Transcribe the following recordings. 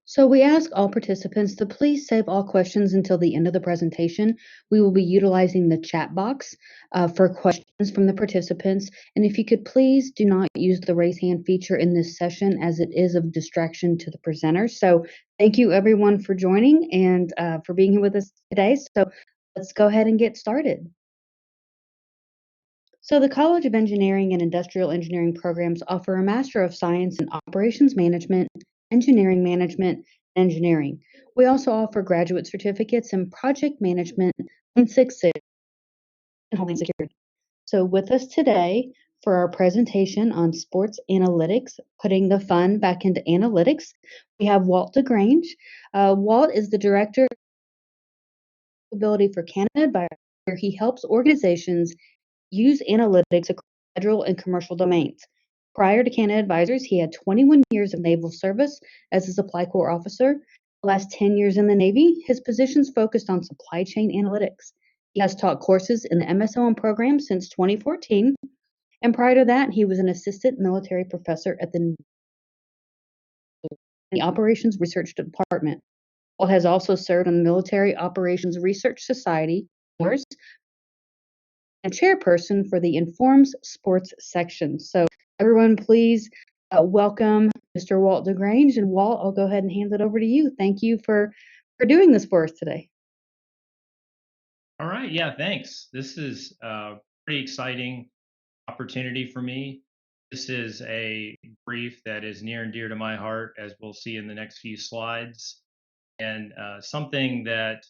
So we ask all participants to please save all questions until the end of the presentation. We will be utilizing the chat box for questions from the participants. And if you could please do not use the raise hand feature in this session as it is of distraction to the presenter. So thank you everyone for joining and for being here with us today. So let's go ahead and get started. So, the College of Engineering and Industrial Engineering programs offer a Master of Science in Operations Management, Engineering Management, and Engineering. We also offer graduate certificates in Project Management and Six Sigma and Homeland Security. So, with us today for our presentation on sports analytics, putting the fun back into analytics, we have Walt DeGrange. Walt is the Director of Ability for Canada, where he helps organizations use analytics across federal and commercial domains. Prior to Canada Advisors, he had 21 years of naval service as a supply corps officer. The last 10 years in the Navy, his positions focused on supply chain analytics. He has taught courses in the MSOM program since 2014, and prior to that, he was an assistant military professor at the Operations Research Department. Walt has also served on the Military Operations Research Society, and chairperson for the Informs Sports section. So everyone, please welcome Mr. Walt DeGrange. And Walt, I'll go ahead and hand it over to you. Thank you for doing this for us today. All right. Yeah, thanks. This is a pretty exciting opportunity for me. This is a brief that is near and dear to my heart, as we'll see in the next few slides, and something that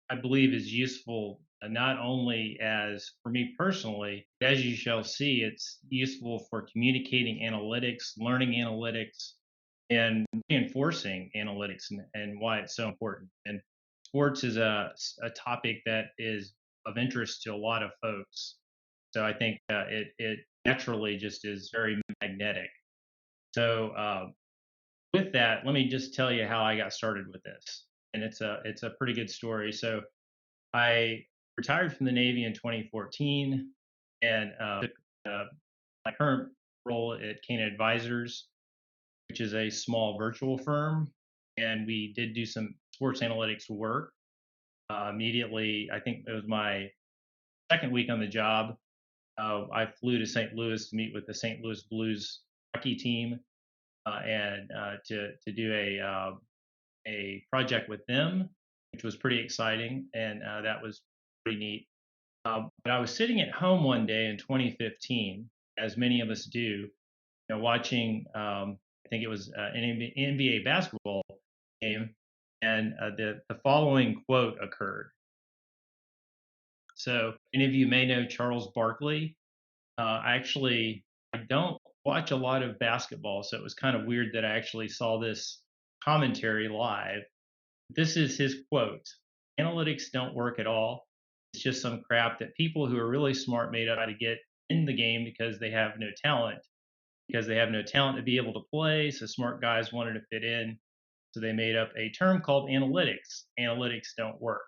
I believe is useful not only as for me personally, but as you shall see, it's useful for communicating analytics, learning analytics, and reinforcing analytics and why it's so important. And sports is a topic that is of interest to a lot of folks. So I think it naturally just is very magnetic. So with that, let me just tell you how I got started with this, and it's a pretty good story. So I retired from the Navy in 2014, and took my current role at Canada Advisors, which is a small virtual firm, and we did do some sports analytics work. Immediately, I think it was my second week on the job. I flew to St. Louis to meet with the St. Louis Blues hockey team and to do a project with them, which was pretty exciting, and that was pretty neat. But I was sitting at home one day in 2015, as many of us do, watching. I think it was an NBA basketball game, and the following quote occurred. So many of you may know Charles Barkley. I don't watch a lot of basketball, so it was kind of weird that I actually saw this commentary live. This is his quote: "Analytics don't work at all. It's just some crap that people who are really smart made up to get in the game because they have no talent. Because they have no talent to be able to play, so smart guys wanted to fit in. So they made up a term called analytics. Analytics don't work."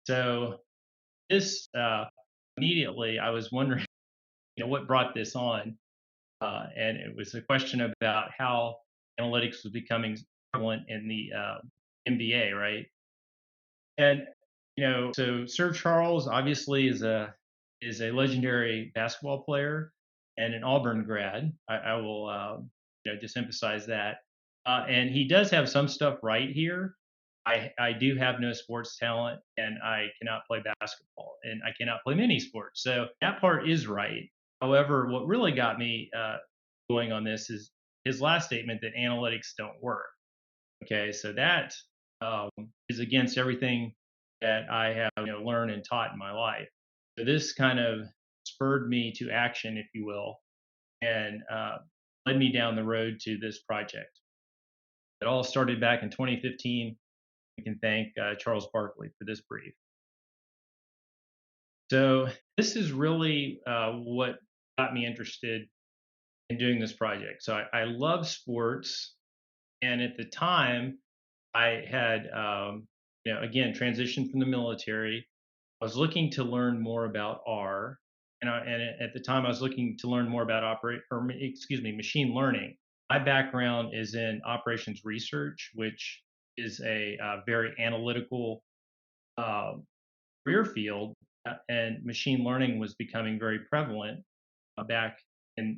So this immediately, I was wondering, what brought this on, and it was a question about how analytics was becoming prevalent in the NBA, right? And so Sir Charles obviously is a legendary basketball player and an Auburn grad. I will just emphasize that, and he does have some stuff right here. I do have no sports talent, and I cannot play basketball, and I cannot play many sports. So that part is right. However, what really got me going on this is his last statement that analytics don't work. Okay, so that is against everything that I have learned and taught in my life. So this kind of spurred me to action, if you will, and led me down the road to this project. It all started back in 2015. We can thank Charles Barkley for this brief. So this is really what got me interested in doing this project. So I love sports, and at the time, I had again transitioned from the military. I was looking to learn more about R, and at the time I was looking to learn more about machine learning. My background is in operations research, which is a very analytical uh, career field, and machine learning was becoming very prevalent back in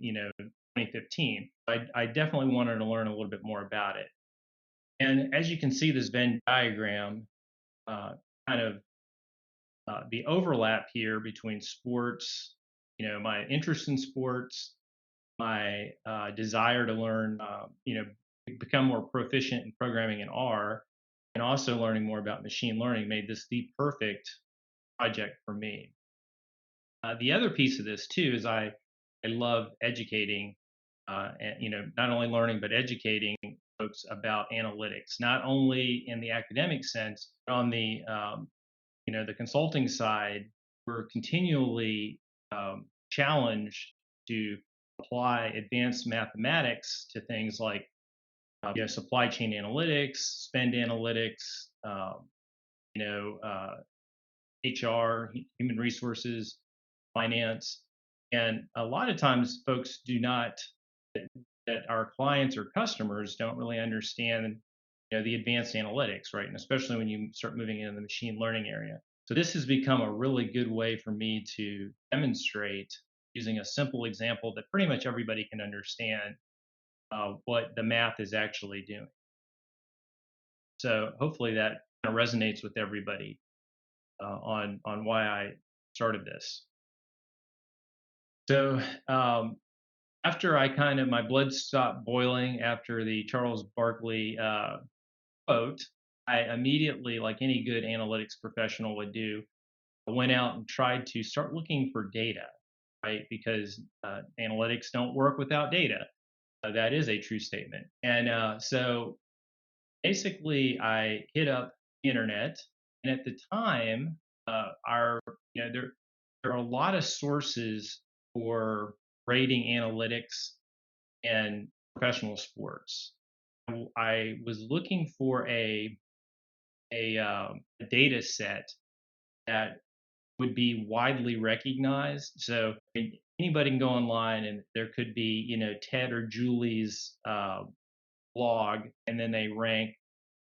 2015. I definitely wanted to learn a little bit more about it. And as you can see, this Venn diagram, uh, kind of the overlap here between sports, my interest in sports, my desire to learn, become more proficient in programming in R, and also learning more about machine learning made this the perfect project for me. The other piece of this too is I love educating, and not only learning but educating folks about analytics, not only in the academic sense, but on the the consulting side. We're continually challenged to apply advanced mathematics to things like supply chain analytics, spend analytics, you know, uh, HR, human resources, finance. And a lot of times folks do not, that our clients or customers don't really understand the advanced analytics, right? And especially when you start moving into the machine learning area. So this has become a really good way for me to demonstrate using a simple example that pretty much everybody can understand what the math is actually doing. So hopefully that kind of resonates with everybody on why I started this. So after I kind of my blood stopped boiling after the Charles Barkley quote, I immediately, like any good analytics professional would do, went out and tried to start looking for data, right? Because analytics don't work without data. That is a true statement. And so basically, I hit up the internet, and at the time, our there are a lot of sources for rating analytics and professional sports. I was looking for a data set that would be widely recognized. So anybody can go online, and there could be Ted or Julie's blog, and then they rank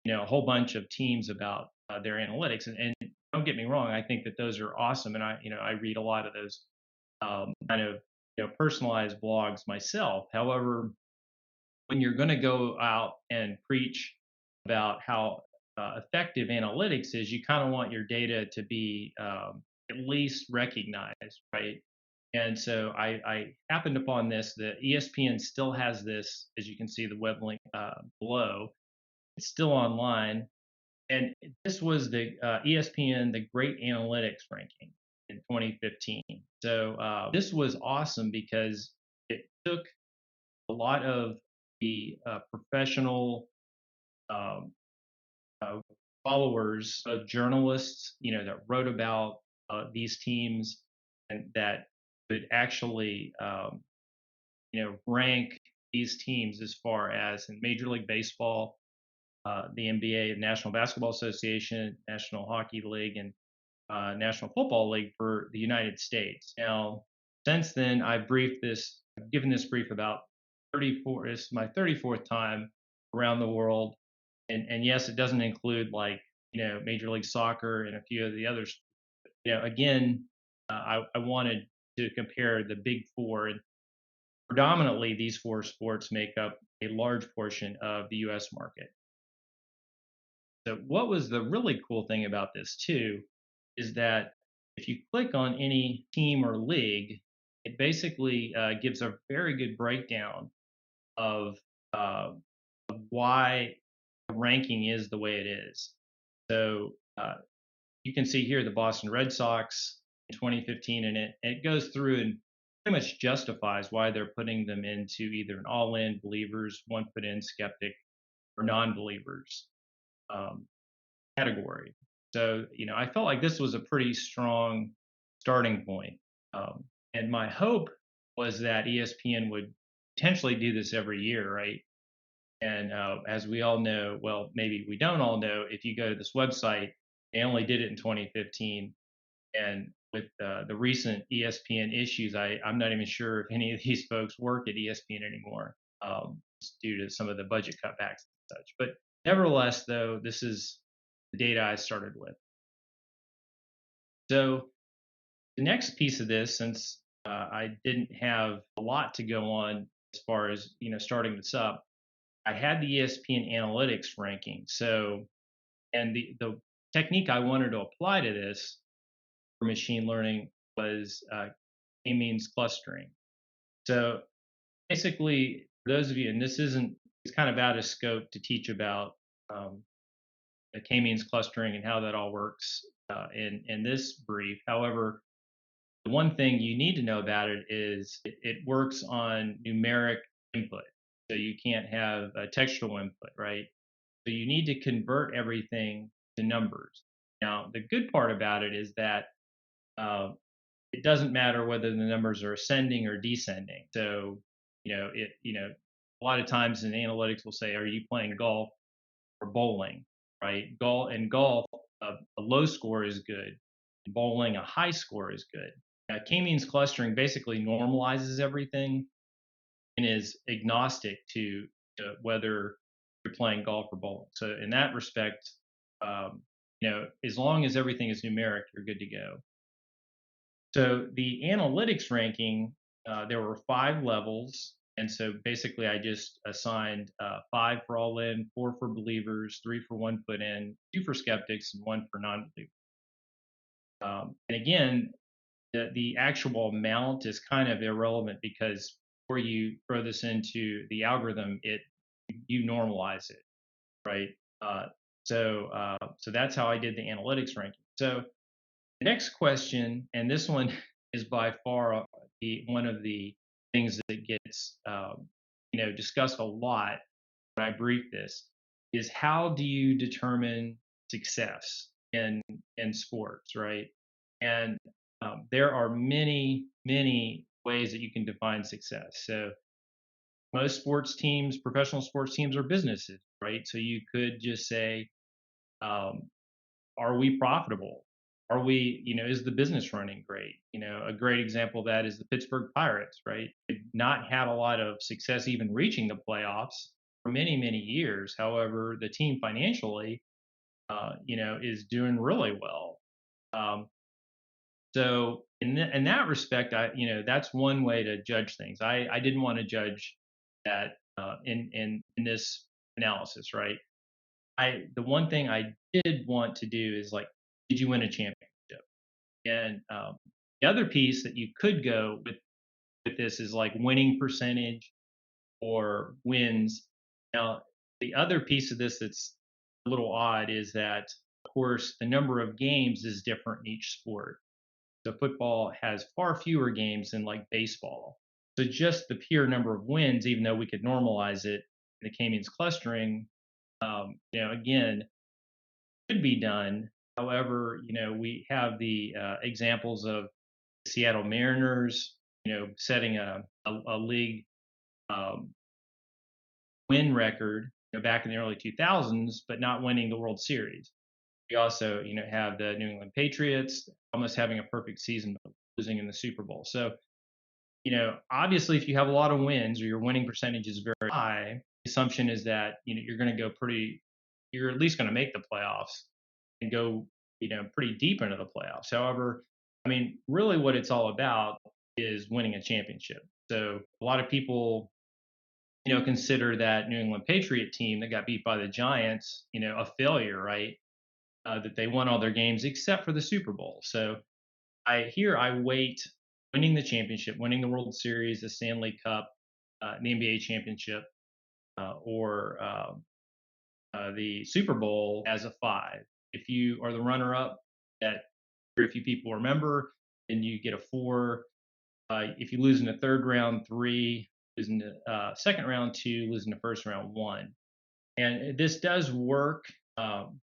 a whole bunch of teams about their analytics. And don't get me wrong, I think that those are awesome, and I read a lot of those kind of personalized blogs myself. However, when you're going to go out and preach about how effective analytics is, you kind of want your data to be at least recognized, right? And so I happened upon this. The ESPN still has this, as you can see, the web link below. It's still online, and this was the ESPN, the Great Analytics ranking in 2015. So this was awesome because it took a lot of the professional um, uh, followers of journalists, that wrote about these teams and that could actually, rank these teams as far as in Major League Baseball, the NBA, National Basketball Association, National Hockey League, and National Football League for the United States. Now, since then, I've given this brief about 34. It's my 34th time around the world, and yes, it doesn't include like Major League Soccer and a few of the others. Again, I wanted to compare the big four, and predominantly these four sports make up a large portion of the U.S. market. So, what was the really cool thing about this too is that if you click on any team or league, it basically gives a very good breakdown of, uh, of why the ranking is the way it is. So you can see here the Boston Red Sox in 2015, and it goes through and pretty much justifies why they're putting them into either an all-in believers, one put in skeptic, or non-believers um, category. So, I felt like this was a pretty strong starting point. And my hope was that ESPN would potentially do this every year, right? And as we all know, well, maybe we don't all know, if you go to this website, they only did it in 2015. And with the recent ESPN issues, I'm not even sure if any of these folks work at ESPN anymore, just due to some of the budget cutbacks and such. But Nevertheless, though, this is the data I started with. So the next piece of this, since I didn't have a lot to go on as far as starting this up, I had the ESPN analytics ranking. So, and the technique I wanted to apply to this for machine learning was k-means clustering. So basically, for those of you, and this isn't, it's kind of out of scope to teach about um, the k-means clustering and how that all works in this brief. However, the one thing you need to know about it is it works on numeric input. So you can't have a textual input, right? So you need to convert everything to numbers. Now, the good part about it is that uh, it doesn't matter whether the numbers are ascending or descending. So, a lot of times in analytics will say, are you playing golf or bowling, right? Golf, a low score is good. Bowling, a high score is good. K-means clustering basically normalizes everything and is agnostic to whether you're playing golf or bowling. So in that respect, as long as everything is numeric, you're good to go. So the analytics ranking, there were 5 levels. And so basically, I just assigned 5 for all in, 4 for believers, 3 for 1 foot in, 2 for skeptics, and 1 for non believers. And again, the actual amount is kind of irrelevant because before you throw this into the algorithm, you normalize it, right? So that's how I did the analytics ranking. So the next question, and this one is by far one of the things that gets discussed a lot when I brief this, is how do you determine success in sports, right? And there are many ways that you can define success. So most sports teams, professional sports teams, are businesses, right? So you could just say, um, are we profitable? Are we, is the business running great? A great example of that is the Pittsburgh Pirates, right? They've not had a lot of success even reaching the playoffs for many years. However, the team financially, is doing really well. Um, so in that respect, that's one way to judge things. I didn't want to judge that in this analysis, right? The one thing I did want to do is like, did you win a championship? And the other piece that you could go with this is like winning percentage or wins. Now, the other piece of this that's a little odd is that, of course, the number of games is different in each sport. So football has far fewer games than like baseball. So just the pure number of wins, even though we could normalize it in the k-means clustering, again, could be done. However, we have the examples of the Seattle Mariners, setting a league um, win record back in the early 2000s, but not winning the World Series. We also, have the New England Patriots almost having a perfect season, but losing in the Super Bowl. So, obviously, if you have a lot of wins or your winning percentage is very high, the assumption is that you're going to go you're at least going to make the playoffs and go, pretty deep into the playoffs. However, I mean, really, what it's all about is winning a championship. So a lot of people, consider that New England Patriot team that got beat by the Giants, a failure, right? That they won all their games except for the Super Bowl. So I weight winning the championship, winning the World Series, the Stanley Cup, the NBA championship, or the Super Bowl as a 5. If you are the runner-up, that very few people remember, then you get a 4. If you lose in the third round, 3. Lose in the second round, 2. Lose in the first round, 1. And this does work.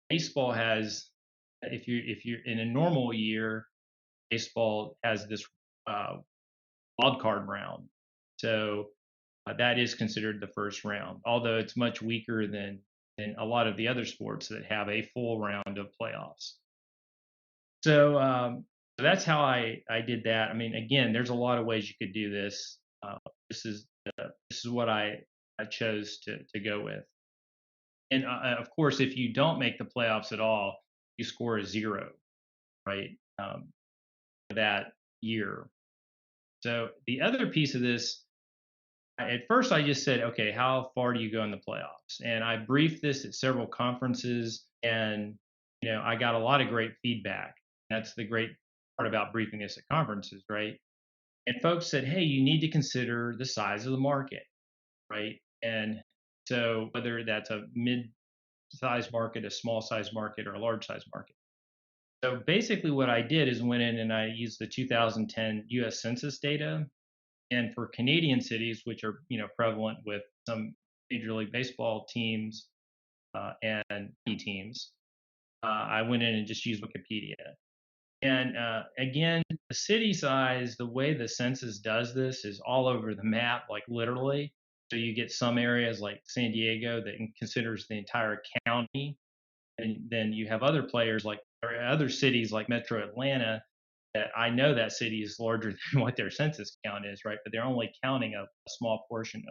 Baseball has, if you're in a normal year, baseball has this uh, wild card round. So that is considered the first round, although it's much weaker than a lot of the other sports that have a full round of playoffs. So that's how I did that. I mean, again, there's a lot of ways you could do this. This is what I chose to go with. And of course, if you don't make the playoffs at all, you score a zero, right? That year. So the other piece of this, at first I just said, okay, how far do you go in the playoffs? And I briefed this at several conferences, and I got a lot of great feedback. That's the great part about briefing this at conferences, right? And folks said, hey, you need to consider the size of the market, right? And so whether that's a mid-size market, a small-size market, or a large-size market. So basically, what I did is went in and I used the 2010 U.S. Census data, and for Canadian cities, which are prevalent with some Major League Baseball teams and teams, I went in and just used Wikipedia. And again, the city size, the way the census does this is all over the map, like literally. So you get some areas like San Diego that considers the entire county, and then you have other players like or other cities like Metro Atlanta that I know that city is larger than what their census count is, right? But they're only counting a small portion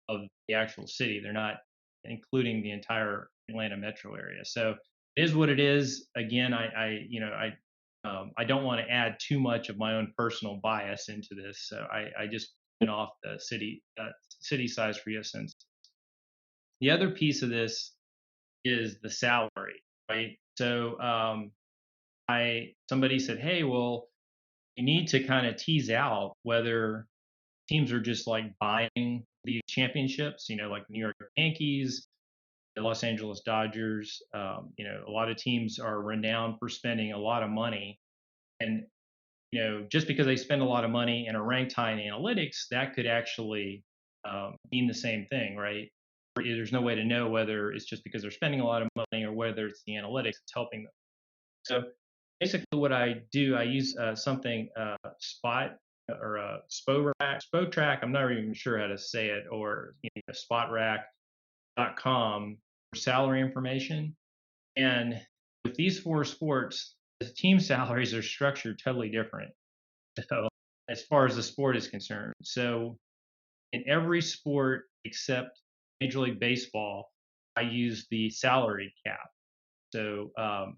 of the actual city. They're not including the entire Atlanta metro area. So it is what it is. Again, I don't want to add too much of my own personal bias into this. So I just went off the city size for U.S. Census. The other piece of this is the salary, right? So I somebody said, hey, well, you need to kind of tease out whether teams are just like buying these championships, like New York Yankees, the Los Angeles Dodgers. A lot of teams are renowned for spending a lot of money. And, just because they spend a lot of money and are ranked high in analytics, that could actually mean the same thing, right? There's no way to know whether it's just because they're spending a lot of money or whether it's the analytics that's helping them. So basically, what I do, I use something Spot or Spotrack. I'm not even sure how to say it, or spotrack.com for salary information. And with these four sports, the team salaries are structured totally different. So as far as the sport is concerned, so in every sport except Major League Baseball, I use the salary cap. So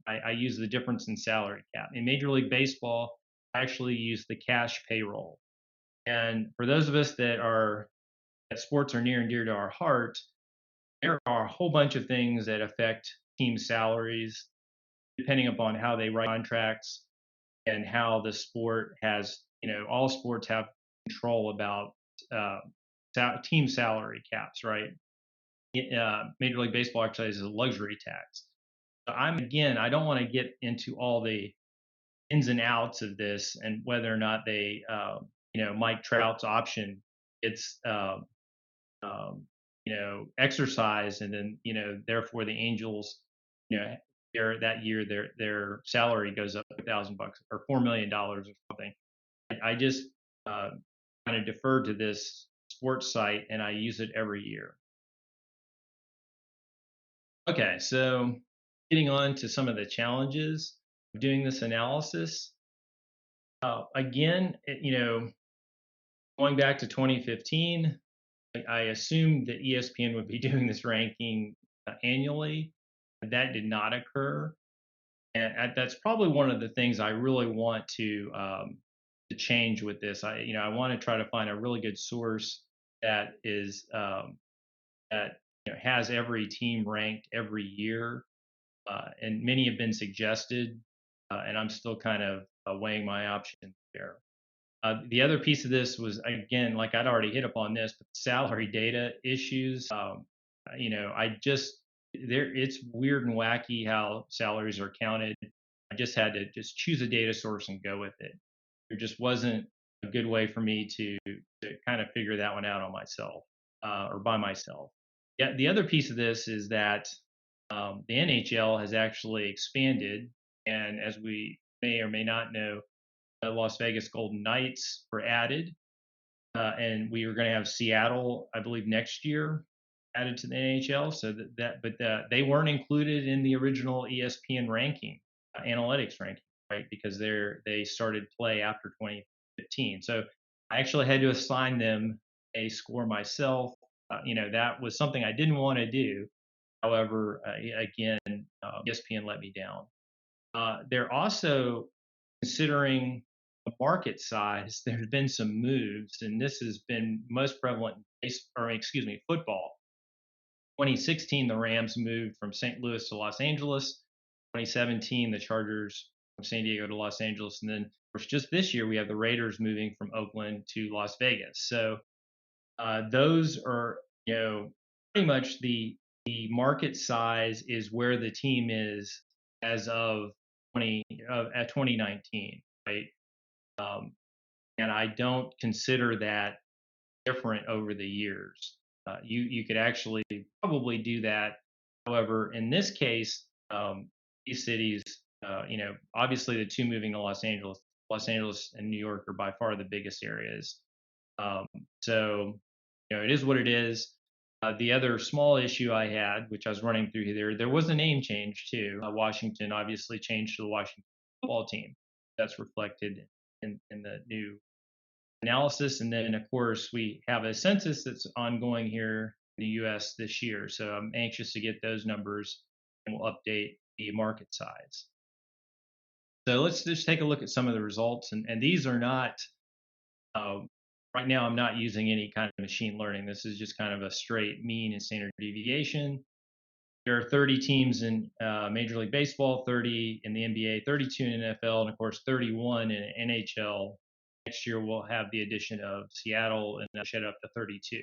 I use the difference in salary cap. In Major League Baseball, I actually use the cash payroll. And for those of us that sports are near and dear to our heart, there are a whole bunch of things that affect team salaries, depending upon how they write contracts and how the sport has, all sports have control about uh, team salary caps, right? Major League Baseball actually has a luxury tax. I don't want to get into all the ins and outs of this and whether or not they, Mike Trout's option, it's, exercise, and then, therefore the Angels, that year their salary goes up $1,000 or $4 million or something. I just kind of defer to this sports site and I use it every year. Okay, so getting on to some of the challenges of doing this analysis. Again, going back to 2015, I assumed that ESPN would be doing this ranking annually. That did not occur, and that's probably one of the things I really want to change with this. I want to try to find a really good source that is that has every team ranked every year, and many have been suggested, and I'm still kind of weighing my options there. The other piece of this was, again, like I'd already hit upon this, but salary data issues. I just it's weird and wacky how salaries are counted. I just had to just choose a data source and go with it. There just wasn't a good way for me to kind of figure that one out on myself or by myself. Yeah, the other piece of this is that the NHL has actually expanded, and as we may or may not know, the Las Vegas Golden Knights were added, and we were going to have Seattle, I believe, next year added to the NHL. So they weren't included in the original ESPN ranking, analytics ranking, right? Because they started play after 2015. So I actually had to assign them a score myself. That was something I didn't want to do, However, again, ESPN let me down. They're also considering the market size. There have been some moves, and this has been most prevalent in football. 2016, the Rams moved from St. Louis to Los Angeles. 2017, the Chargers from San Diego to Los Angeles, and then of course just this year we have the Raiders moving from Oakland to Las Vegas. So those are, pretty much the market size is where the team is as of 2019, right? Um, and I don't consider that different over the years. You could actually probably do that. However, in this case, these cities, obviously the two moving to Los Angeles and New York are by far the biggest areas. Um, so, it is what it is. The other small issue I had, which I was running through here, there was a name change too. Washington obviously changed to the Washington football team. That's reflected in the new analysis. And then, of course, we have a census that's ongoing here in the U.S. this year. So I'm anxious to get those numbers, and we'll update the market size. So let's just take a look at some of the results. And these are not, right now, I'm not using any kind of machine learning. This is just kind of a straight mean and standard deviation. There are 30 teams in Major League Baseball, 30 in the NBA, 32 in NFL, and of course 31 in NHL. Next year we'll have the addition of Seattle, and that'll shed up to 32.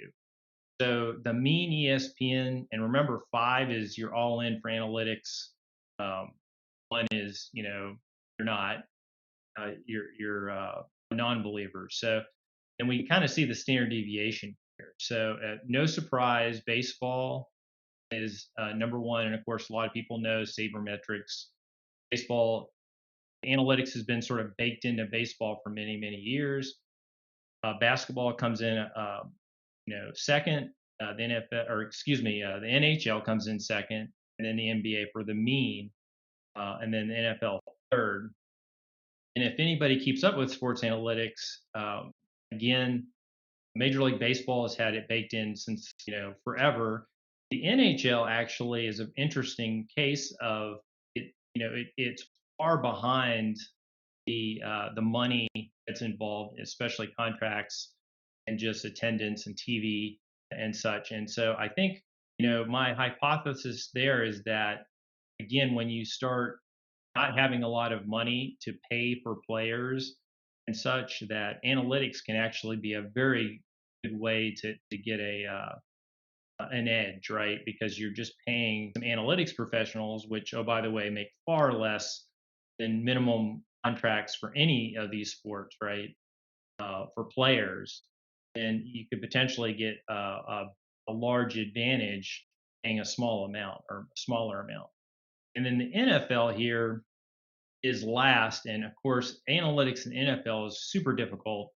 So the mean ESPN, and remember 5 is you're all in for analytics. 1 is, you're not. You're a non-believer. So, and we kind of see the standard deviation here. So no surprise, baseball is number 1, and of course a lot of people know sabermetrics. Baseball analytics has been sort of baked into baseball for many years. Basketball comes in second. The NFL, or excuse me, the NHL comes in second, and then the NBA for the mean, and then the NFL third. And if anybody keeps up with sports analytics, again, Major League Baseball has had it baked in since forever. The NHL actually is an interesting case of it. It's far behind the money that's involved, especially contracts and just attendance and TV and such. And so I think my hypothesis there is that, again, when you start not having a lot of money to pay for players and such, that analytics can actually be a very good way to get an edge, right? Because you're just paying some analytics professionals, which, oh, by the way, make far less than minimum contracts for any of these sports, right? For players, then you could potentially get a large advantage paying a small amount or a smaller amount. And then the NFL here is last. And of course, analytics in NFL is super difficult.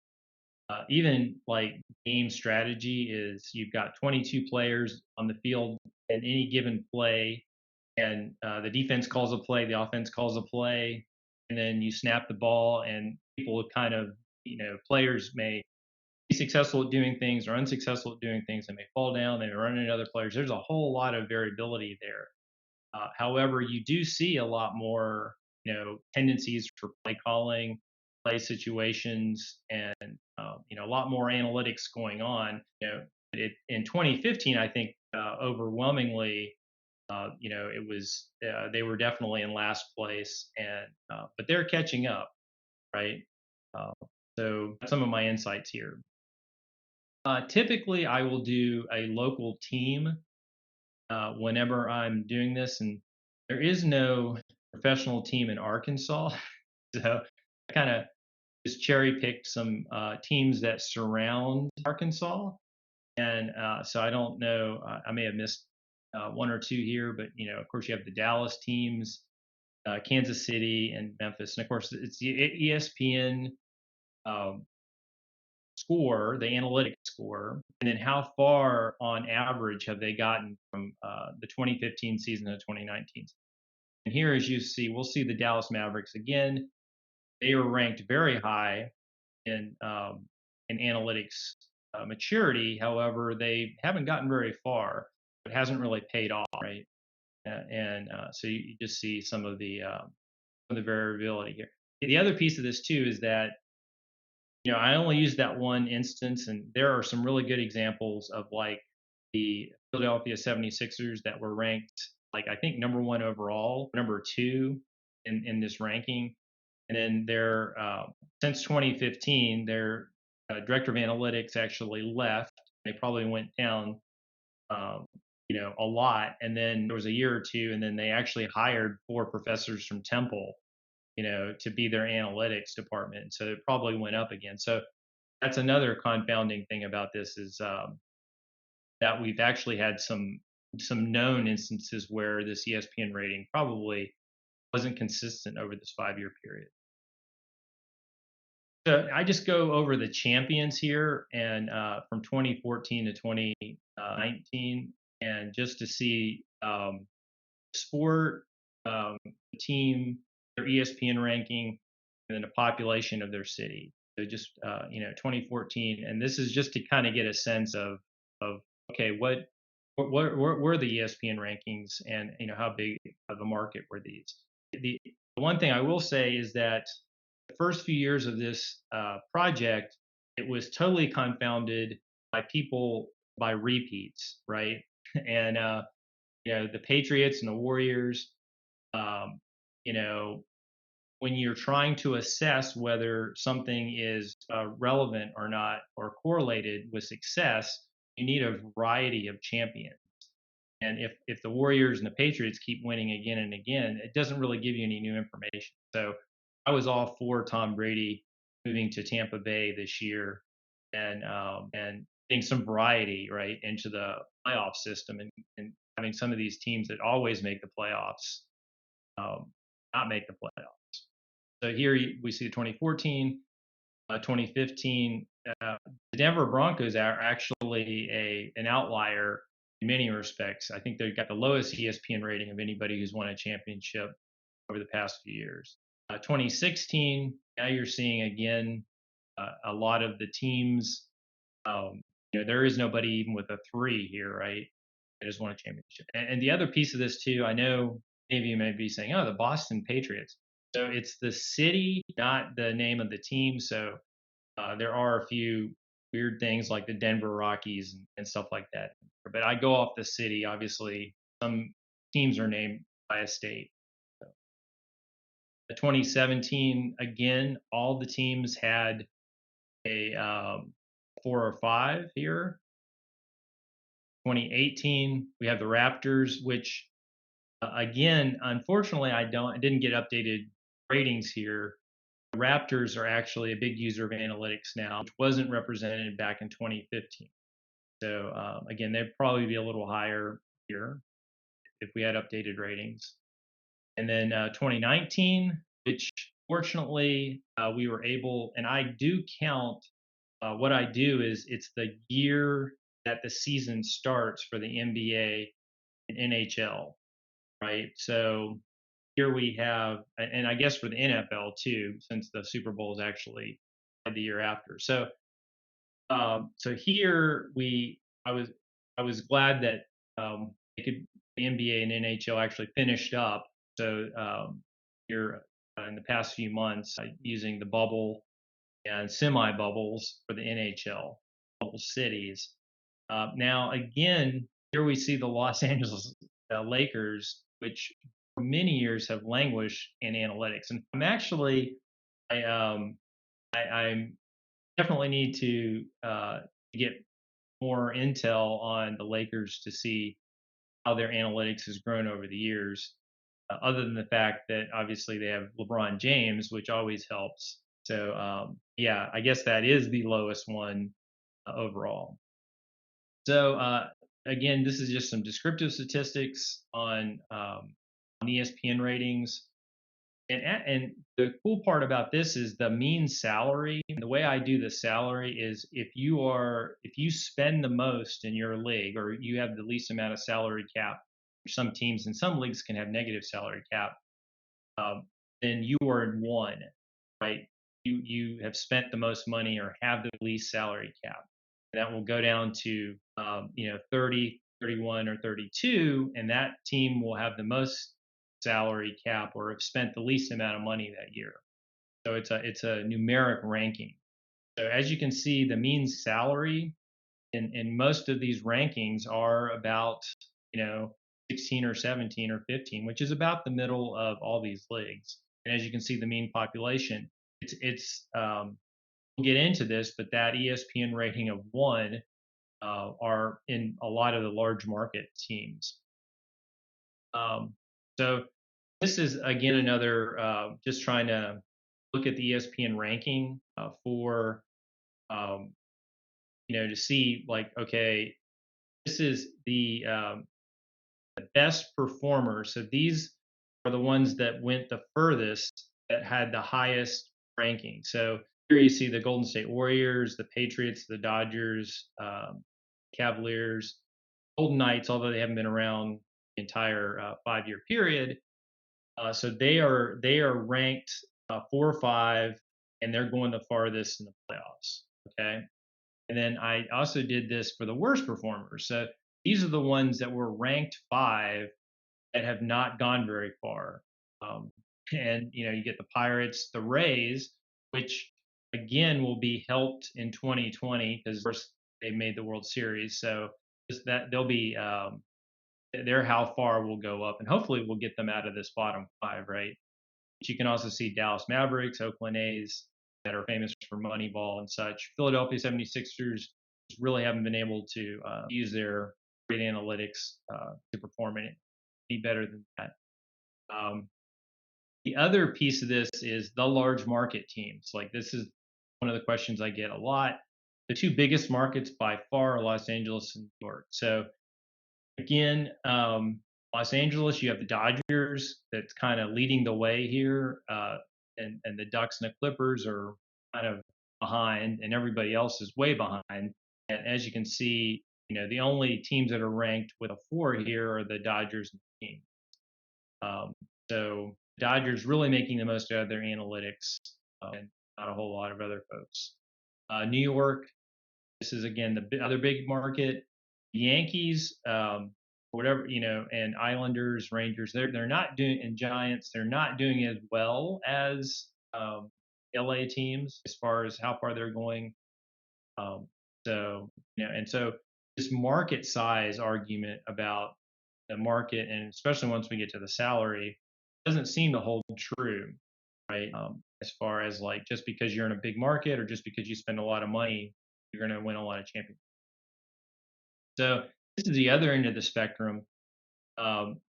Even like game strategy is you've got 22 players on the field at any given play, and the defense calls a play, the offense calls a play, and then you snap the ball, and people kind of, players may be successful at doing things or unsuccessful at doing things. They may fall down, they may run into other players. There's a whole lot of variability there. However, you do see a lot more, tendencies for play calling, play situations, and a lot more analytics going on. In 2015, I think overwhelmingly, it was they were definitely in last place, and but they're catching up, right? Uh, so that's some of my insights here. Typically, I will do a local team whenever I'm doing this, and there is no professional team in Arkansas, so I kind of just cherry picked some teams that surround Arkansas, and so I don't know. I may have missed 1 or 2 here, but of course, you have the Dallas teams, Kansas City, and Memphis, and of course, it's the ESPN um, score, the analytics score, and then how far on average have they gotten from the 2015 season to 2019. And here, as you see, we'll see the Dallas Mavericks again. They were ranked very high in analytics maturity. However, they haven't gotten very far. It hasn't really paid off, right? So you just see some of the variability here. The other piece of this too is that I only use that one instance, and there are some really good examples of like the Philadelphia 76ers that were ranked like I think number one overall, number two in this ranking, and then they're since 2015, their director of analytics actually left. They probably went down, um, a lot, and then there was a year or two, and then they actually hired four professors from Temple, to be their analytics department. So it probably went up again. So that's another confounding thing about this is that we've actually had some known instances where this ESPN rating probably wasn't consistent over this 5-year period. So I just go over the champions here and from 2014 to 2019, and just to see sport, the team, their ESPN ranking, and then the population of their city. So just 2014, and this is just to kind of get a sense of okay, what were the ESPN rankings, and how big of a market were these? The one thing I will say is that the first few years of this project, it was totally confounded by people by repeats, right? And the Patriots and the Warriors, um, you know, when you're trying to assess whether something is relevant or not or correlated with success, you need a variety of champions. And if the Warriors and the Patriots keep winning again and again, it doesn't really give you any new information. So I was all for Tom Brady moving to Tampa Bay this year, and getting some variety right into the playoff system, and having some of these teams that always make the playoffs um, not make the playoffs. So here we see 2014, 2015. The Denver Broncos are actually an outlier in many respects. I think they've got the lowest ESPN rating of anybody who's won a championship over the past few years. 2016, now you're seeing again a lot of the teams. There is nobody even with a 3 here, right? That has won a championship. And the other piece of this too, I know many of you may be saying, "Oh, the Boston Patriots." So it's the city, not the name of the team. So there are a few weird things like the Denver Rockies and stuff like that. But I go off the city. Obviously, some teams are named by a state. So, the 2017, again, all the teams had a 4 or 5 here. 2018, we have the Raptors, which again, unfortunately, I didn't get updated ratings here. The Raptors are actually a big user of analytics now, which wasn't represented back in 2015. So again, they'd probably be a little higher here if we had updated ratings. And then 2019, which fortunately we were able, and I do count. What I do is it's the year that the season starts for the NBA and NHL, right? So here we have, and I guess for the NFL too, since the Super Bowl is actually the year after. So here I was glad that the NBA and NHL actually finished up. So here in the past few months, using the bubble and semi bubbles for the NHL, bubble cities. Now again, here we see the Los Angeles Lakers, which for many years have languished in analytics, and I'm definitely need to get more intel on the Lakers to see how their analytics has grown over the years. Other than the fact that obviously they have LeBron James, which always helps. So yeah, I guess that is the lowest one overall. So again, this is just some descriptive statistics on ESPN ratings. And the cool part about this is the mean salary. The way I do the salary is if you spend the most in your league, or you have the least amount of salary cap. Some teams and some leagues can have negative salary cap. Then you are in one, right? You have spent the most money or have the least salary cap. And that will go down to 30, 31 or 32, and that team will have the most salary cap or have spent the least amount of money that year. So it's a numeric ranking. So as you can see, the mean salary in most of these rankings are about, 16 or 17 or 15, which is about the middle of all these leagues. And as you can see, the mean population, we'll get into this, but that ESPN rating of 1 are in a lot of the large market teams. So this is again another just trying to look at the ESPN ranking for um, to see like, okay, this is the best performers. So these are the ones that went the furthest, that had the highest ranking. So here you see the Golden State Warriors, the Patriots, the Dodgers, Cavaliers, Golden Knights, although they haven't been around the entire 5-year period. So they are ranked 4 or 5, and they're going the farthest in the playoffs. Okay, and then I also did this for the worst performers. So these are the ones that were ranked 5 that have not gone very far. Um, and you get the Pirates, the Rays, which again will be helped in 2020 because they made the World Series. So just that they'll be they're how far we'll go up, and hopefully we'll get them out of this bottom 5, right? But you can also see Dallas Mavericks, Oakland A's that are famous for Moneyball and such. Philadelphia 76ers really haven't been able to use their great analytics to perform any better than that. Um, the other piece of this is the large market teams. Like, this is one of the questions I get a lot. The 2 biggest markets by far are Los Angeles and New York. So again, Los Angeles, you have the Dodgers that's kind of leading the way here, and the Ducks and the Clippers are kind of behind, and everybody else is way behind. And as you can see, the only teams that are ranked with a 4 here are the Dodgers and the Kings. So Dodgers really making the most out of their analytics, and not a whole lot of other folks. New York, this is again the other big market. The Yankees, whatever, and Islanders, Rangers, they're not doing, and Giants, they're not doing as well as LA teams as far as how far they're going. So and so this market size argument about the market, and especially once we get to the salary, doesn't seem to hold true, right? As far as like, just because you're in a big market or just because you spend a lot of money, you're going to win a lot of championships. So this is the other end of the spectrum.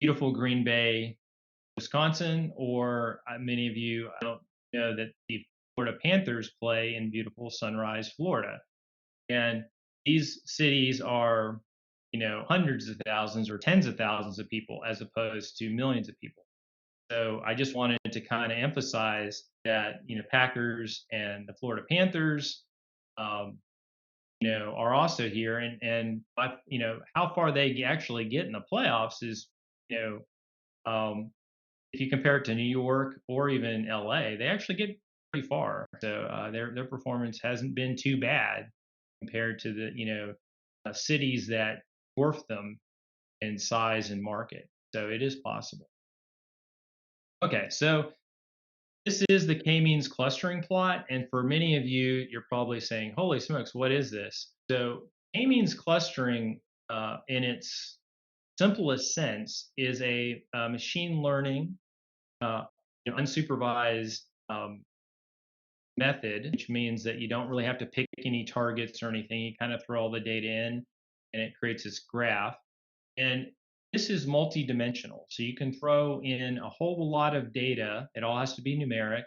Beautiful Green Bay, Wisconsin, or many of you, I don't know that the Florida Panthers play in beautiful Sunrise, Florida. And these cities are, hundreds of thousands or tens of thousands of people as opposed to millions of people. So I just wanted to kind of emphasize that, Packers and the Florida Panthers, are also here, and how far they actually get in the playoffs is, if you compare it to New York or even LA, they actually get pretty far. So their performance hasn't been too bad compared to the cities that dwarf them in size and market. So it is possible. Okay, so this is the k-means clustering plot, and for many of you, you're probably saying, "Holy smokes, what is this?" So k-means clustering, in its simplest sense, is a machine learning, uh, unsupervised method, which means that you don't really have to pick any targets or anything. You kind of throw all the data in, and it creates this graph. And this is multi-dimensional. So you can throw in a whole lot of data. It all has to be numeric.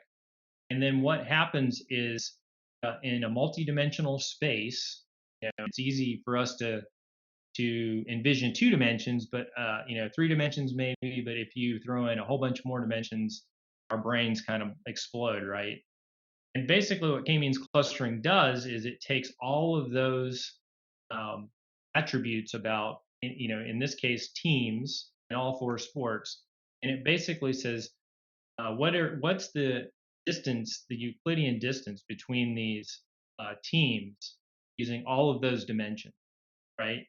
And then what happens is, in a multi-dimensional space, it's easy for us to envision 2 dimensions, but 3 dimensions maybe. But if you throw in a whole bunch more dimensions, our brains kind of explode, right? And basically, what k-means clustering does is it takes all of those attributes about, in this case, teams in all 4 sports, and it basically says, what's the distance, the Euclidean distance between these teams using all of those dimensions, right?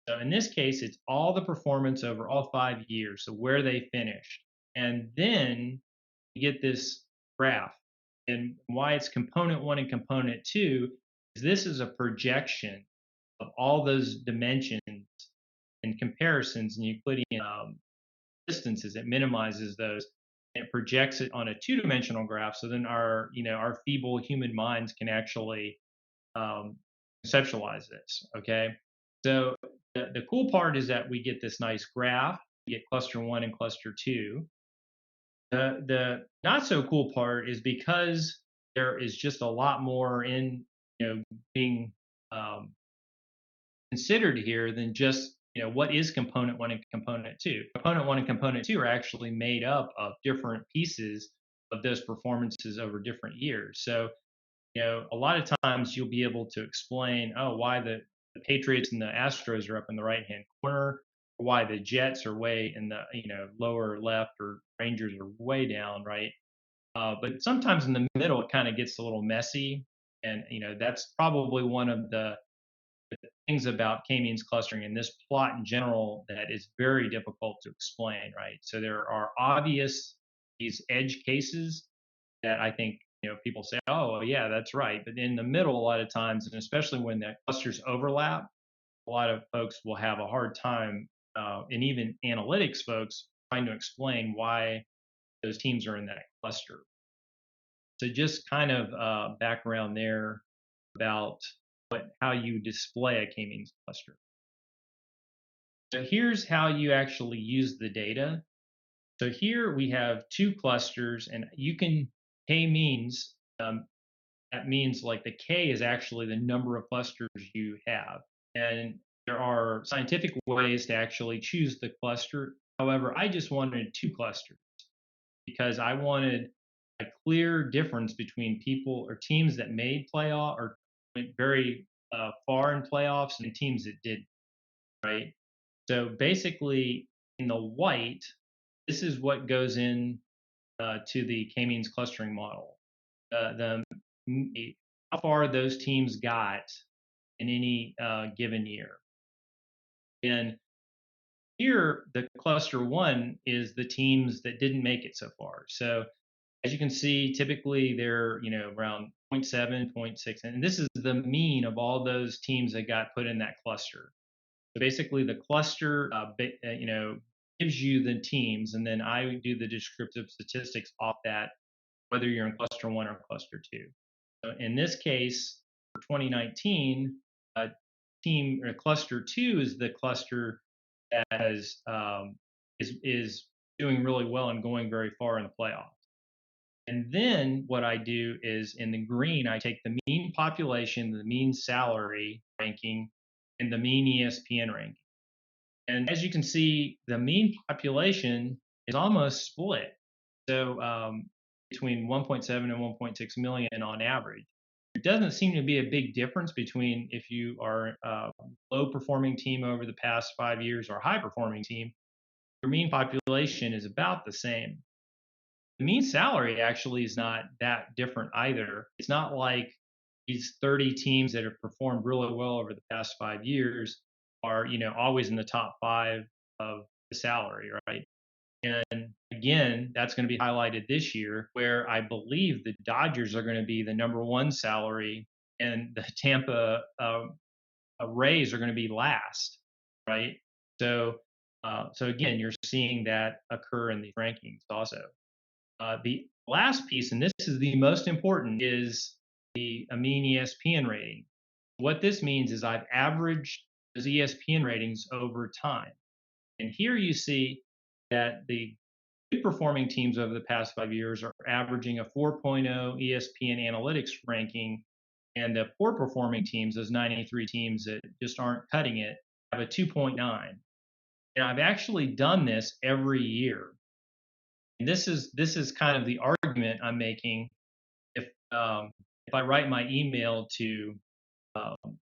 So in this case, it's all the performance over all 5 years, so where they finished. And then you get this graph. And why it's component one and component two is this is a projection of all those dimensions and comparisons in Euclidean distances. It minimizes those and it projects it on a two-dimensional graph. So then our feeble human minds can actually um, conceptualize this. Okay, so the cool part is that we get this nice graph. We get cluster one and cluster two. The not so cool part is because there is just a lot more in being um, considered here than just what is component one and component two. Component one and component two are actually made up of different pieces of those performances over different years. So a lot of times you'll be able to explain, oh, why the Patriots and the Astros are up in the right hand corner, or why the Jets are way in the lower left, or Rangers are way down right. But sometimes in the middle it kind of gets a little messy, and that's probably one of the things about k-means clustering and this plot in general that is very difficult to explain, right? So there are obvious these edge cases that I think people say, oh well, yeah, that's right. But in the middle, a lot of times, and especially when the clusters overlap, a lot of folks will have a hard time, and even analytics folks trying to explain why those teams are in that cluster. So just kind of background there about how you display a k-means cluster. So here's how you actually use the data. So here we have two clusters, and you can k-means. That means like the k is actually the number of clusters you have, and there are scientific ways to actually choose the cluster. However, I just wanted two clusters because I wanted a clear difference between people or teams that made playoff or went very far in playoffs and teams that did, right? So basically, in the white, this is what goes in to the k-means clustering model. How far those teams got in any given year. And here, the cluster one is the teams that didn't make it so far. So as you can see, typically they're around 0.7, 0.6, and this is the mean of all those teams that got put in that cluster. So basically, the cluster, gives you the teams, and then I do the descriptive statistics off that, whether you're in cluster one or cluster two. So in this case, for 2019, team or cluster two is the cluster that is doing really well and going very far in the playoffs. And then what I do is in the green, I take the mean population, the mean salary ranking, and the mean ESPN ranking. And as you can see, the mean population is almost split. So between 1.7 and 1.6 million on average. There doesn't seem to be a big difference between if you are a low performing team over the past 5 years or a high performing team. Your mean population is about the same. The mean salary actually is not that different either. It's not like these 30 teams that have performed really well over the past 5 years are, always in the top five of the salary, right? And again, that's going to be highlighted this year, where I believe the Dodgers are going to be the number one salary, and the Tampa Rays are going to be last, right? So, so again, you're seeing that occur in these rankings also. The last piece, and this is the most important, is the mean ESPN rating. What this means is I've averaged those ESPN ratings over time. And here you see that the good performing teams over the past 5 years are averaging a 4.0 ESPN analytics ranking, and the poor performing teams, those 93 teams that just aren't cutting it, have a 2.9. And I've actually done this every year. And this is kind of the argument I'm making. If I write my email to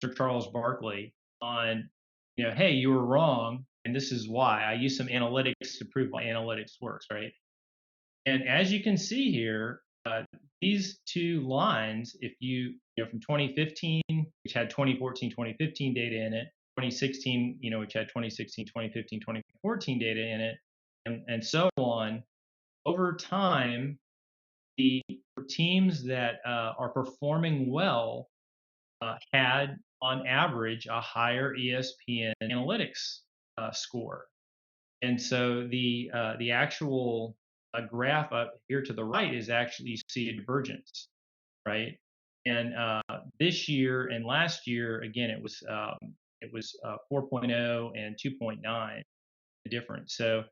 Sir Charles Barkley on, hey, you were wrong, and this is why. I use some analytics to prove my analytics works, right? And as you can see here, these two lines, if from 2015, which had 2014, 2015 data in it, 2016, which had 2016, 2015, 2014 data in it, and so on. Over time, the teams that are performing well had, on average, a higher ESPN analytics score. And so the actual graph up here to the right is actually, you see a divergence, right? And this year and last year, again, it was 4.0 and 2.9 the difference. So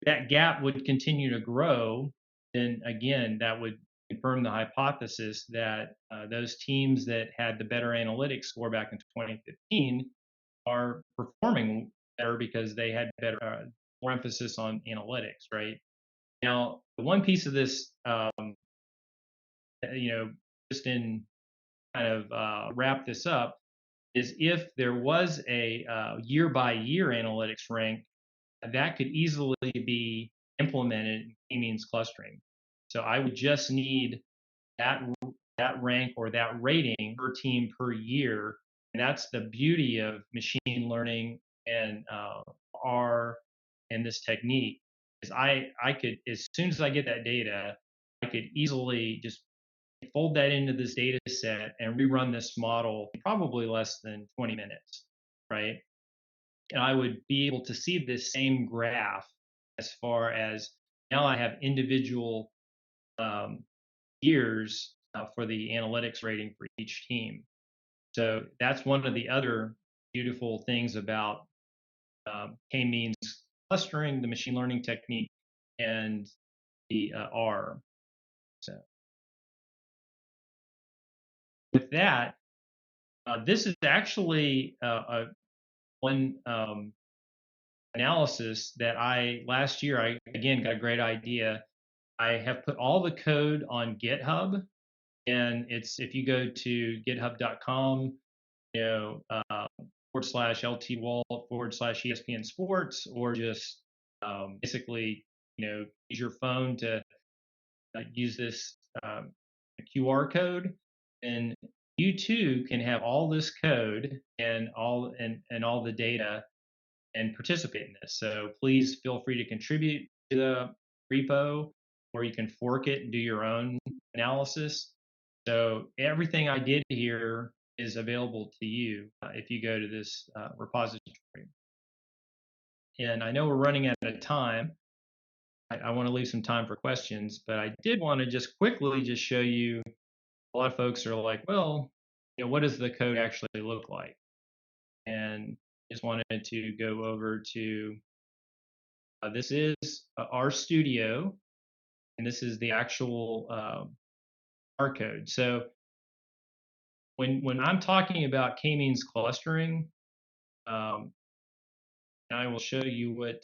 that gap would continue to grow. Then again, that would confirm the hypothesis that those teams that had the better analytics score back in 2015 are performing better because they had better, more emphasis on analytics, right? Now, the one piece of this, just in kind of wrap this up, is if there was a year by year analytics rank, that could easily be implemented in k-means clustering. So I would just need that that rank or that rating per team per year, and that's the beauty of machine learning and R and this technique. Is I could, as soon as I get that data, I could easily just fold that into this data set and rerun this model in probably less than 20 minutes, right? And I would be able to see this same graph as far as now I have individual um, years for the analytics rating for each team. So that's one of the other beautiful things about k-means clustering, the machine learning technique, and the R. So with that, this is actually one analysis that last year, I again got a great idea. I have put all the code on GitHub, and it's, if you go to github.com, /LT Walt /ESPN Sports, or just basically, use your phone to use this QR code, and you too can have all this code and all the data and participate in this. So please feel free to contribute to the repo, or you can fork it and do your own analysis. So everything I did here is available to you if you go to this repository. And I know we're running out of time. I want to leave some time for questions, but I did want to just quickly just show you. A lot of folks are like, well, what does the code actually look like? And just wanted to go over to this is our studio, and this is the actual R code. So when I'm talking about k-means clustering, I will show you what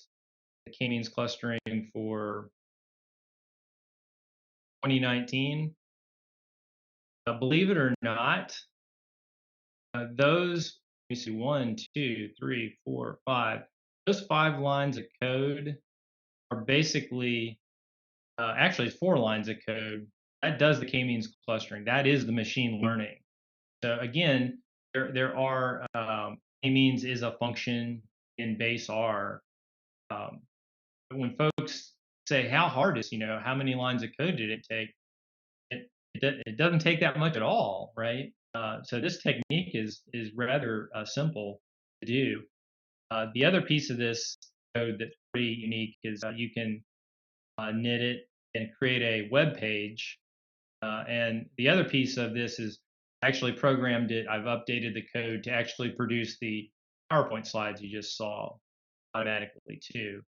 the k-means clustering for 2019. Believe it or not, those, let me see, 1, 2, 3, 4, 5. Those 5 lines of code are basically, actually it's 4 lines of code. That does the k-means clustering. That is the machine learning. So again, there are k-means is a function in base R. When folks say how hard is, how many lines of code did it take? It doesn't take that much at all, right? So this technique is rather simple to do. The other piece of this code that's pretty unique is you can knit it and create a web page. And the other piece of this is actually programmed it. I've updated the code to actually produce the PowerPoint slides you just saw automatically too.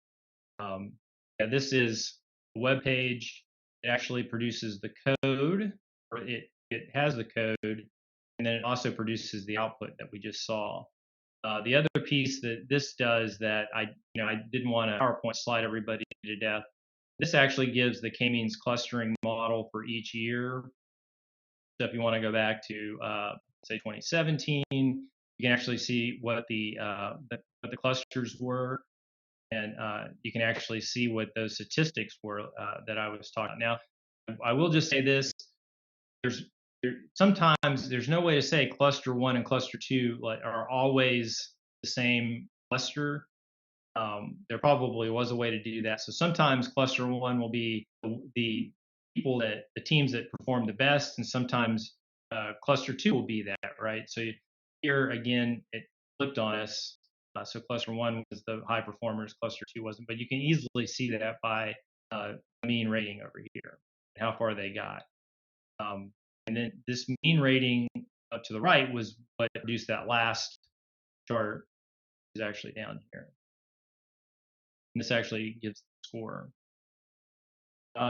This is a web page. It actually produces the code, or it has the code, and then it also produces the output that we just saw. The other piece that this does that I didn't want to PowerPoint slide everybody to death. This actually gives the k-means clustering model for each year. So if you want to go back to say 2017, you can actually see what the clusters were, and you can actually see what those statistics were that I was talking about. Now, I will just say this: sometimes there's no way to say cluster 1 and cluster 2 are always the same cluster. There probably was a way to do that. So sometimes cluster one will be the people that the teams that perform the best, and sometimes cluster two will be that, right? So here again, it flipped on us. So cluster one was the high performers, cluster two wasn't. But you can easily see that by mean rating over here, and how far they got. And then this mean rating up to the right was what produced that last chart, is actually down here. And this actually gives the score.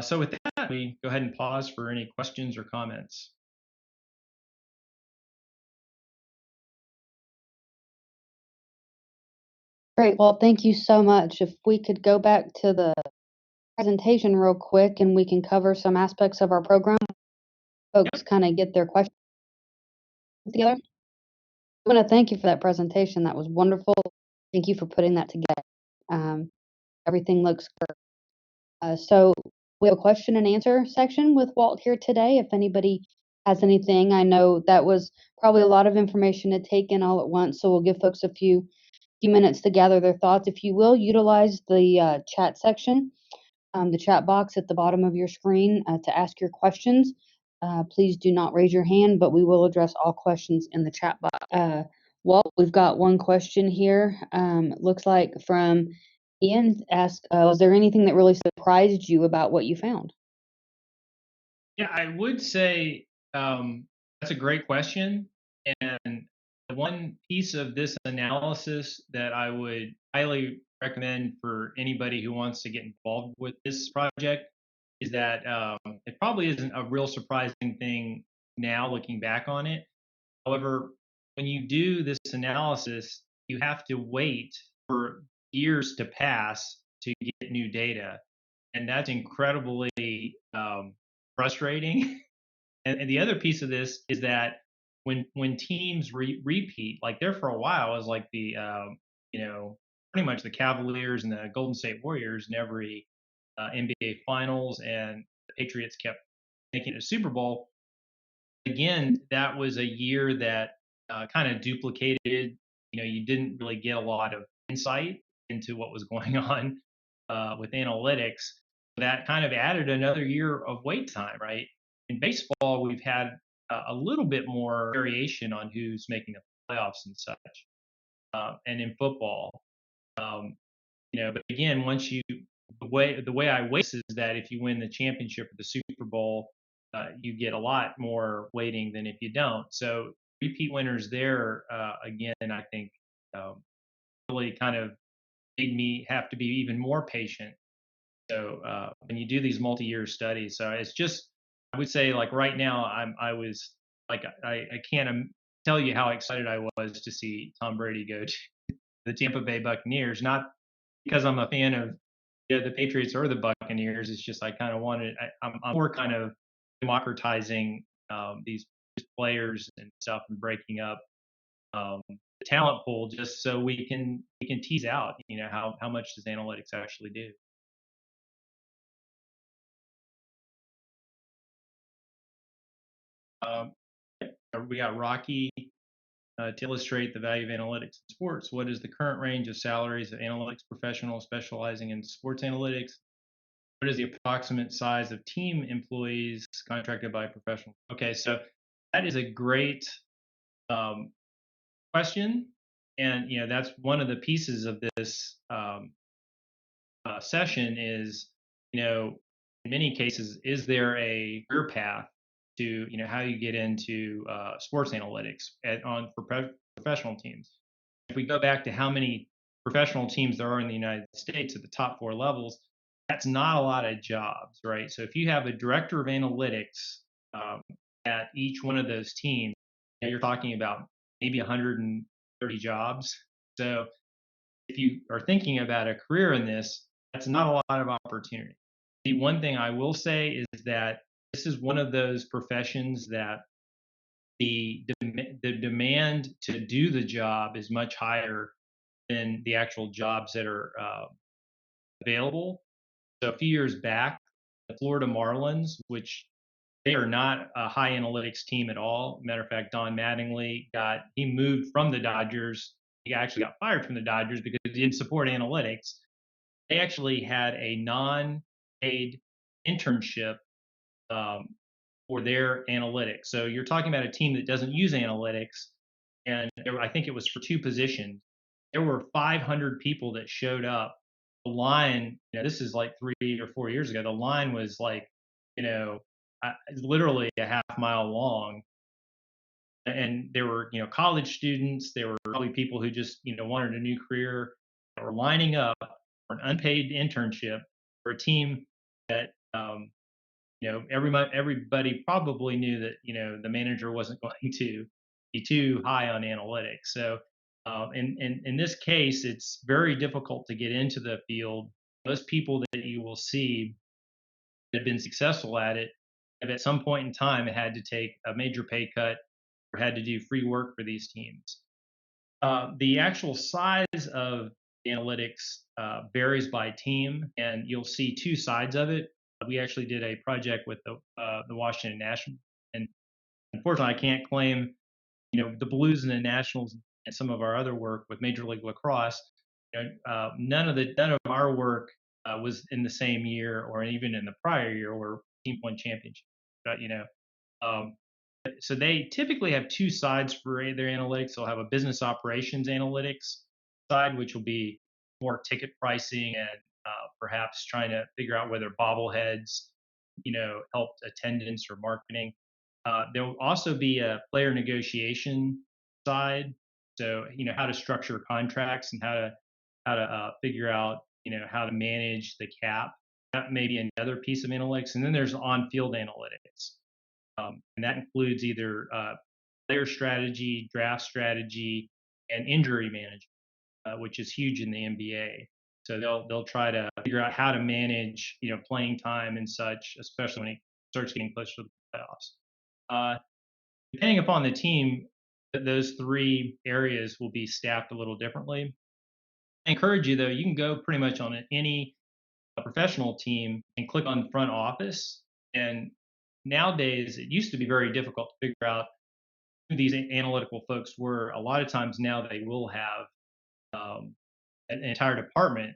So with that, we go ahead and pause for any questions or comments. Great. Well, thank you so much. If we could go back to the presentation real quick and we can cover some aspects of our program, folks kind of get their questions together. I want to thank you for that presentation. That was wonderful. Thank you for putting that together. Everything looks good. So we have a question and answer section with Walt here today. If anybody has anything, I know that was probably a lot of information to take in all at once, so we'll give folks a few minutes to gather their thoughts. If you will, utilize the chat section, the chat box at the bottom of your screen to ask your questions. Please do not raise your hand, but we will address all questions in the chat box. Walt, we've got one question here. Looks like from Ian asked, was there anything that really surprised you about what you found? Yeah, I would say that's a great question. And the one piece of this analysis that I would highly recommend for anybody who wants to get involved with this project is that it probably isn't a real surprising thing now looking back on it. However, when you do this analysis, you have to wait for years to pass to get new data. And that's incredibly frustrating. And the other piece of this is that when teams repeat, like there for a while, is like the pretty much the Cavaliers and the Golden State Warriors in every NBA Finals, and the Patriots kept making it a Super Bowl. Again, that was a year that kind of duplicated. You didn't really get a lot of insight into what was going on with analytics. That kind of added another year of wait time, right? In baseball, we've had a little bit more variation on who's making the playoffs and such, and in football, um, but again, once you the way I weight is that if you win the championship or the Super Bowl, you get a lot more weighting than if you don't. So repeat winners there, again, I think really kind of made me have to be even more patient. So when you do these multi-year studies, so it's just I would say like right now I was like I can't tell you how excited I was to see Tom Brady go to the Tampa Bay Buccaneers. Not because I'm a fan of the Patriots or the Buccaneers. It's just I kind of wanted. I'm more kind of democratizing these players and stuff and breaking up the talent pool just so we can tease out how much does analytics actually do. Um, we got Rocky to illustrate the value of analytics in sports. What is the current range of salaries of analytics professionals specializing in sports analytics? What is the approximate size of team employees contracted by professionals? Okay, so that is a great um, question, and that's one of the pieces of this session is in many cases, is there a career path to how you get into sports analytics for professional teams? If we go back to how many professional teams there are in the United States at the top four levels, that's not a lot of jobs, right? So if you have a director of analytics um, at each one of those teams, you're talking about maybe 130 jobs. So if you are thinking about a career in this, that's not a lot of opportunity. The one thing I will say is that this is one of those professions that the demand to do the job is much higher than the actual jobs that are available. So a few years back, the Florida Marlins, which they are not a high analytics team at all. Matter of fact, Don Mattingly he moved from the Dodgers he actually got fired from the Dodgers because he didn't support analytics. They actually had a non-paid internship um, for their analytics. So you're talking about a team that doesn't use analytics, and I think it was for two positions. There were 500 people that showed up. The line, this is like 3 or 4 years ago. The line was like, you know, literally a half mile long, and there were college students. There were probably people who just wanted a new career that were lining up for an unpaid internship for a team that everybody probably knew that the manager wasn't going to be too high on analytics. So in this case, it's very difficult to get into the field. Most people that you will see that have been successful at it have at some point in time had to take a major pay cut or had to do free work for these teams. The actual size of the analytics varies by team, and you'll see two sides of it. We actually did a project with the Washington Nationals, and unfortunately, I can't claim the Blues and the Nationals and some of our other work with Major League Lacrosse. None of our work was in the same year or even in the prior year where team won championship. But um, so they typically have two sides for their analytics. They'll have a business operations analytics side, which will be more ticket pricing and perhaps trying to figure out whether bobbleheads, helped attendance or marketing. There will also be a player negotiation side. So, how to structure contracts and how to figure out, how to manage the cap. That may be another piece of analytics. And then there's on-field analytics. And that includes either player strategy, draft strategy, and injury management, which is huge in the NBA. So they'll try to figure out how to manage playing time and such, especially when it starts getting closer to the playoffs. Depending upon the team, those three areas will be staffed a little differently. I encourage you though, you can go pretty much on any professional team and click on front office. And nowadays, it used to be very difficult to figure out who these analytical folks were. A lot of times now they will have an entire department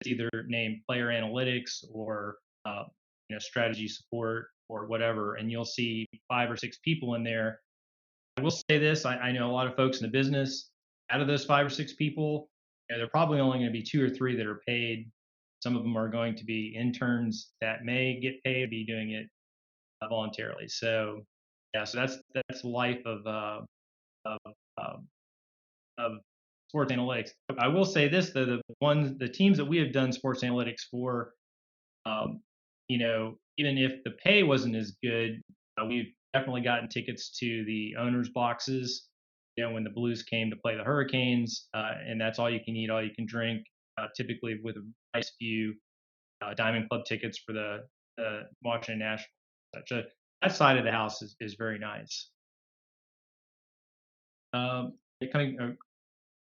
that's either named player analytics or strategy support or whatever, and you'll see 5 or 6 people in there. I will say this: I know a lot of folks in the business. Out of those 5 or 6 people, they're probably only going to be 2 or 3 that are paid. Some of them are going to be interns that may get paid, be doing it voluntarily. So yeah, so that's the life of um, of sports analytics. I will say this though: the teams that we have done sports analytics for, even if the pay wasn't as good, we've definitely gotten tickets to the owners' boxes. When the Blues came to play the Hurricanes, and that's all you can eat, all you can drink, typically with a nice view, Diamond Club tickets for the Washington Nationals. So that side of the house is very nice. Coming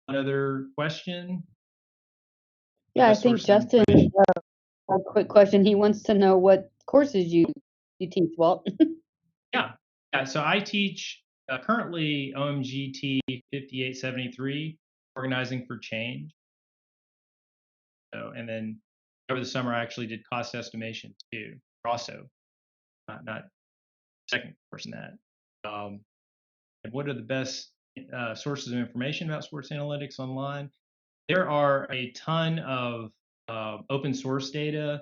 another question. Yeah, I think Justin, a quick question. He wants to know what courses you teach, Walt. Yeah. So I teach currently OMGT 5873, Organizing for Change. So, and then over the summer, I actually did cost estimation too, also, not second course in that. And what are the best sources of information about sports analytics online? There are a ton of open source data.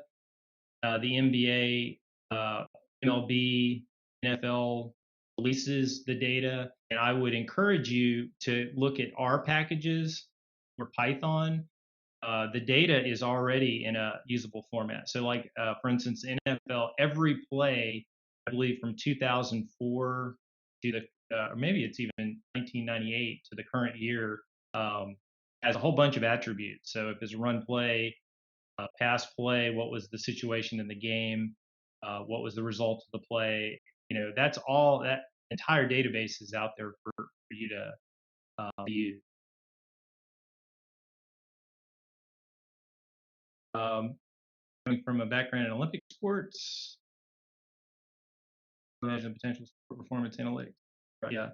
The NBA, MLB, NFL releases the data, and I would encourage you to look at R packages or Python. The data is already in a usable format. So, like for instance, NFL, every play, I believe from 2004 to or maybe it's even 1998 to the current year, has a whole bunch of attributes. So, if it's a run play, pass play, what was the situation in the game, what was the result of the play. That's all. That entire database is out there for you to use. Coming from a background in Olympic sports, imagine potential sport performance analytics. Yeah.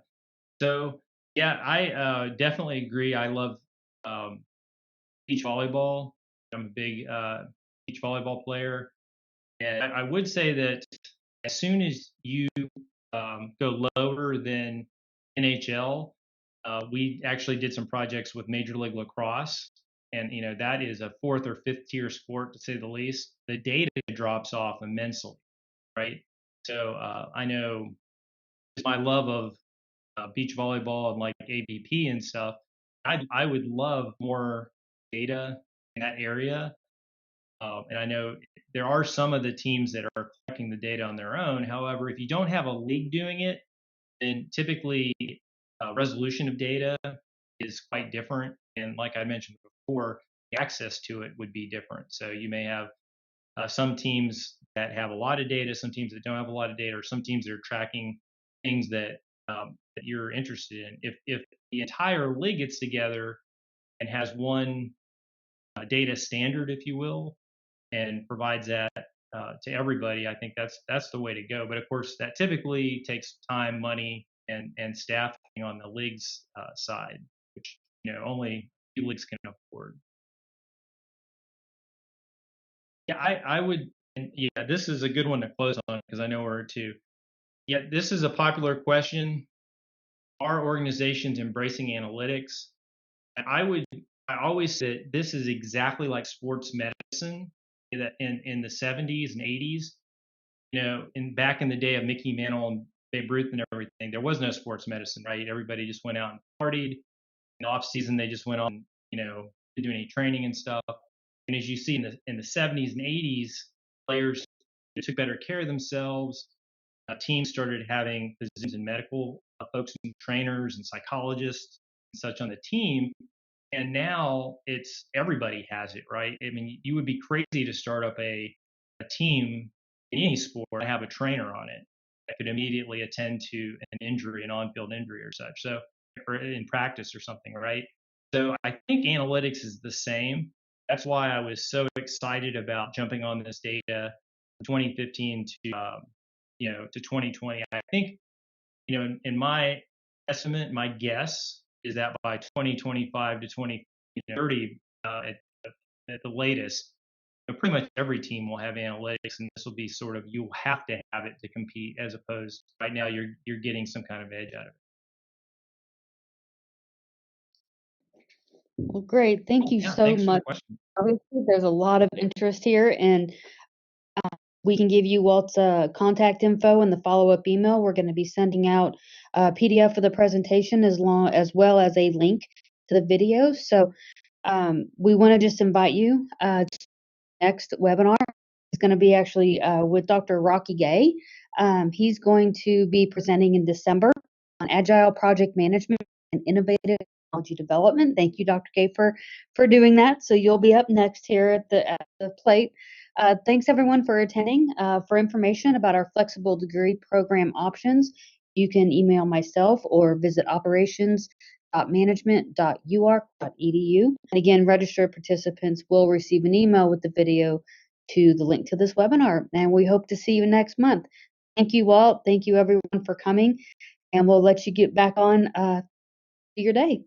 So Yeah, I definitely agree. I love um, beach volleyball. I'm a big beach volleyball player. And I would say that as soon as you go lower than NHL, we actually did some projects with Major League Lacrosse, and that is a fourth or fifth tier sport to say the least. The data drops off immensely, right? So I know my love of beach volleyball and like ABP and stuff. I would love more data in that area. And I know there are some of the teams that are collecting the data on their own. However, if you don't have a league doing it, then typically resolution of data is quite different. And like I mentioned before, the access to it would be different. So you may have some teams that have a lot of data, some teams that don't have a lot of data, or some teams that are tracking things that you're interested in. If the entire league gets together and has one data standard, if you will, and provides that to everybody, I think that's the way to go. But of course, that typically takes time, money, and staffing on the league's side, which only a few leagues can afford. Yeah, I would. And yeah, this is a good one to close on because I know we're too. Yeah, this is a popular question. Are organizations embracing analytics? And I always say this is exactly like sports medicine that in the 70s and 80s, in back in the day of Mickey Mantle and Babe Ruth and everything, there was no sports medicine, right? Everybody just went out and partied. In the off season, they just went on, to do any training and stuff. And as you see in the 70s and 80s, players took better care of themselves. Teams started having physicians and medical folks and trainers and psychologists and such on the team. And now it's everybody has it, right? I mean, you would be crazy to start up a team in any sport and have a trainer on it that could immediately attend to an injury, an on-field injury or such. So, or in practice or something, right? So I think analytics is the same. That's why I was so excited about jumping on this data from 2015 to 2020. I think in my estimate, my guess is that by 2025 to 2030, at the latest, pretty much every team will have analytics, and this will be sort of you'll have to have it to compete, as opposed right now you're getting some kind of edge out of it. Well, great. Thank Cool. you Yeah, so thanks for the much. question. Obviously, there's a lot of interest here, and we can give you Walt's contact info in the follow-up email. We're going to be sending out a PDF of the presentation as well as a link to the video. So we want to just invite you to the next webinar. It's going to be actually with Dr. Rocky Gay. He's going to be presenting in December on Agile project management and innovative technology development. Thank you, Dr. Gay, for doing that. So you'll be up next here at the plate. Thanks everyone for attending. For information about our flexible degree program options, you can email myself or visit operations.management.uark.edu. And again, registered participants will receive an email with the video to the link to this webinar. And we hope to see you next month. Thank you, Walt. Thank you everyone for coming. And we'll let you get back on your day.